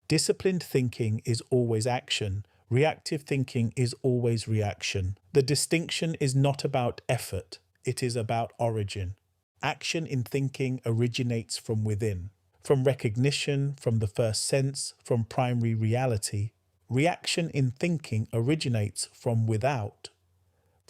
Disciplined thinking is always action. Reactive thinking is always reaction. The distinction is not about effort, it is about origin. Action in thinking originates from within, from recognition, from the first sense, from primary reality. Reaction in thinking originates from without,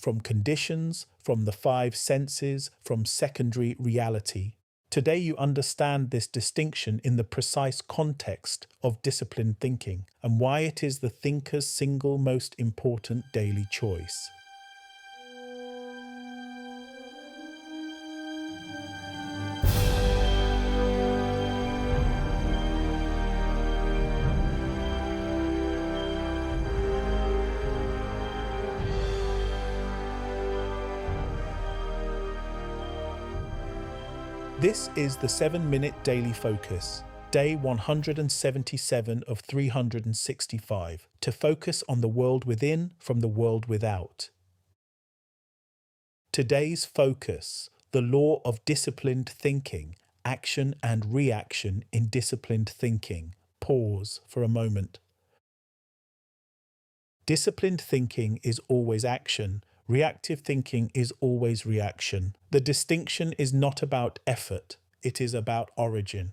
from conditions, from the five senses, from secondary reality. Today you understand this distinction in the precise context of disciplined thinking and why it is the thinker's single most important daily choice. This is the 7-minute daily focus, day 177 of 365, to focus on the world within from the world without. Today's focus, the law of disciplined thinking, action and reaction in disciplined thinking. Pause for a moment. Disciplined thinking is always action. Reactive thinking is always reaction. The distinction is not about effort, it is about origin.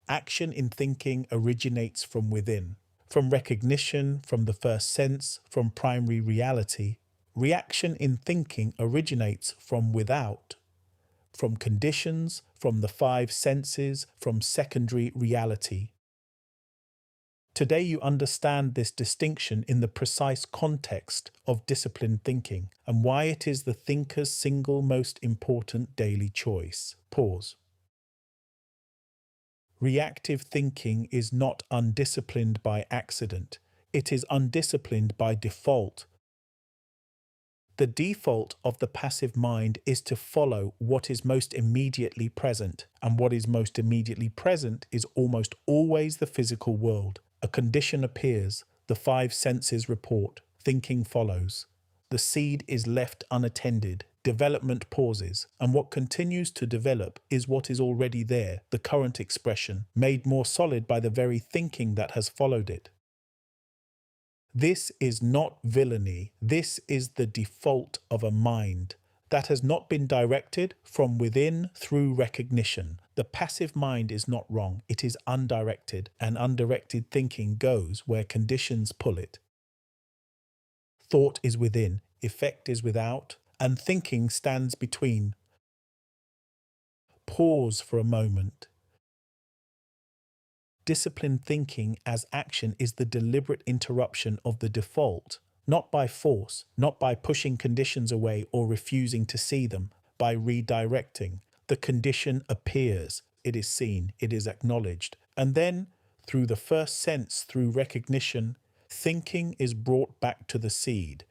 Action in thinking originates from within, from recognition, from the first sense, from primary reality. Reaction in thinking originates from without, from conditions, from the five senses, from secondary reality. Today you understand this distinction in the precise context of disciplined thinking and why it is the thinker's single most important daily choice. Pause. Reactive thinking is not undisciplined by accident. It is undisciplined by default. The default of the passive mind is to follow what is most immediately present, and what is most immediately present is almost always the physical world. A condition appears, the five senses report, thinking follows. The seed is left unattended, development pauses, and what continues to develop is what is already there, the current expression, made more solid by the very thinking that has followed it. This is not villainy, this is the default of a mind that has not been directed from within through recognition. The passive mind is not wrong, it is undirected, and undirected thinking goes where conditions pull it. Thought is within, effect is without, and thinking stands between. Pause for a moment. Disciplined thinking as action is the deliberate interruption of the default, not by force, not by pushing conditions away or refusing to see them, by redirecting. The condition appears, it is seen, it is acknowledged, and then, through the first sense, through recognition, thinking is brought back to the seed.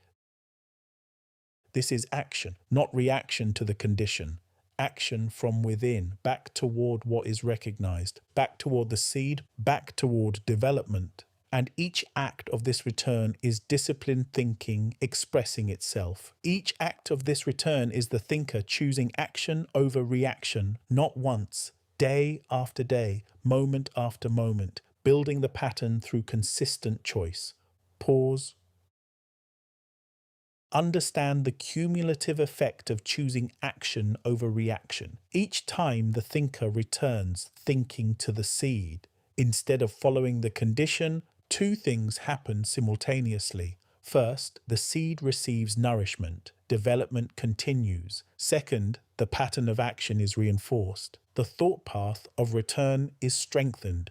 This is action, not reaction to the condition. Action from within, back toward what is recognized, back toward the seed, back toward development. And each act of this return is disciplined thinking expressing itself. Each act of this return is the thinker choosing action over reaction, not once, day after day, moment after moment, building the pattern through consistent choice. Pause. Understand the cumulative effect of choosing action over reaction. Each time the thinker returns thinking to the seed, instead of following the condition, two things happen simultaneously. First, the seed receives nourishment. Development continues. Second, the pattern of action is reinforced. The thought path of return is strengthened.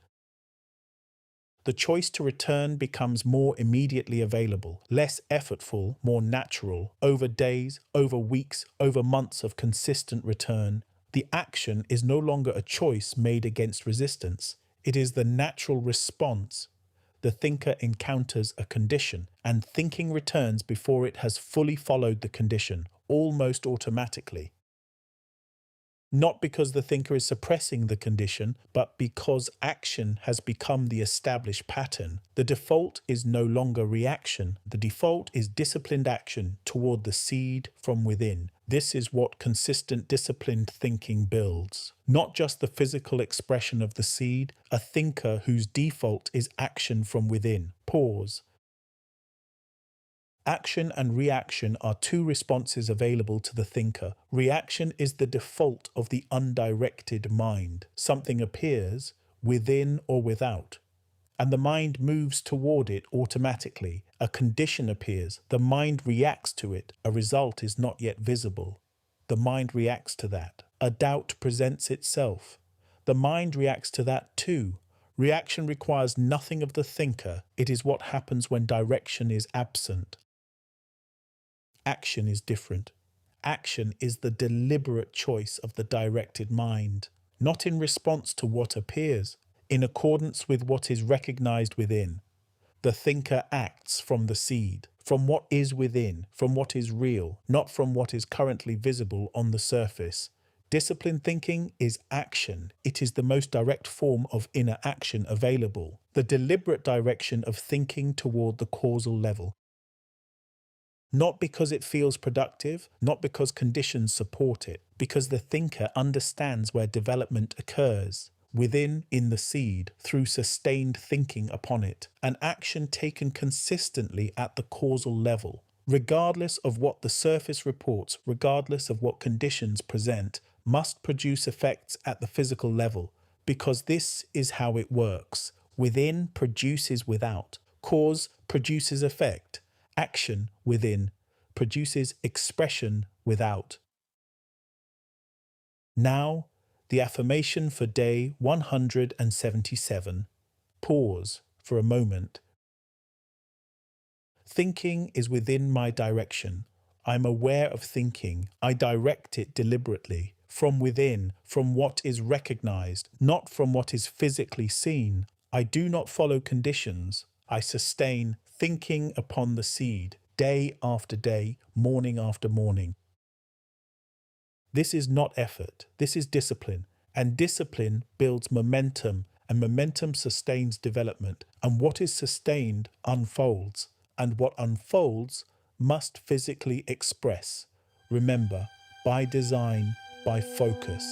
The choice to return becomes more immediately available, less effortful, more natural. Over days, over weeks, over months of consistent return, the action is no longer a choice made against resistance. It is the natural response. The thinker encounters a condition, and thinking returns before it has fully followed the condition, almost automatically. Not because the thinker is suppressing the condition, but because action has become the established pattern. The default is no longer reaction. The default is disciplined action toward the seed from within, This is what consistent, disciplined thinking builds. Not just the physical expression of the seed, a thinker whose default is action from within. Pause. Action and reaction are two responses available to the thinker. Reaction is the default of the undirected mind. Something appears, within or without, and the mind moves toward it automatically. A condition appears, the mind reacts to it, a result is not yet visible. The mind reacts to that. A doubt presents itself. The mind reacts to that too. Reaction requires nothing of the thinker. It is what happens when direction is absent. Action is different. Action is the deliberate choice of the directed mind, not in response to what appears, in accordance with what is recognized within. The thinker acts from the seed, from what is within, from what is real, not from what is currently visible on the surface. Disciplined thinking is action. It is the most direct form of inner action available, the deliberate direction of thinking toward the causal level. Not because it feels productive, not because conditions support it, because the thinker understands where development occurs, within, in the seed, through sustained thinking upon it, an action taken consistently at the causal level, regardless of what the surface reports, regardless of what conditions present, must produce effects at the physical level, because this is how it works. Within produces without, cause produces effect. Action within produces expression without. Now, the affirmation for day 177. Pause for a moment. Thinking is within my direction. I'm aware of thinking. I direct it deliberately, from within, from what is recognized, not from what is physically seen. I do not follow conditions. I sustain thinking upon the seed, day after day, morning after morning. This is not effort, this is discipline, and discipline builds momentum, and momentum sustains development, and what is sustained unfolds, and what unfolds must physically express. Remember, by design, by focus.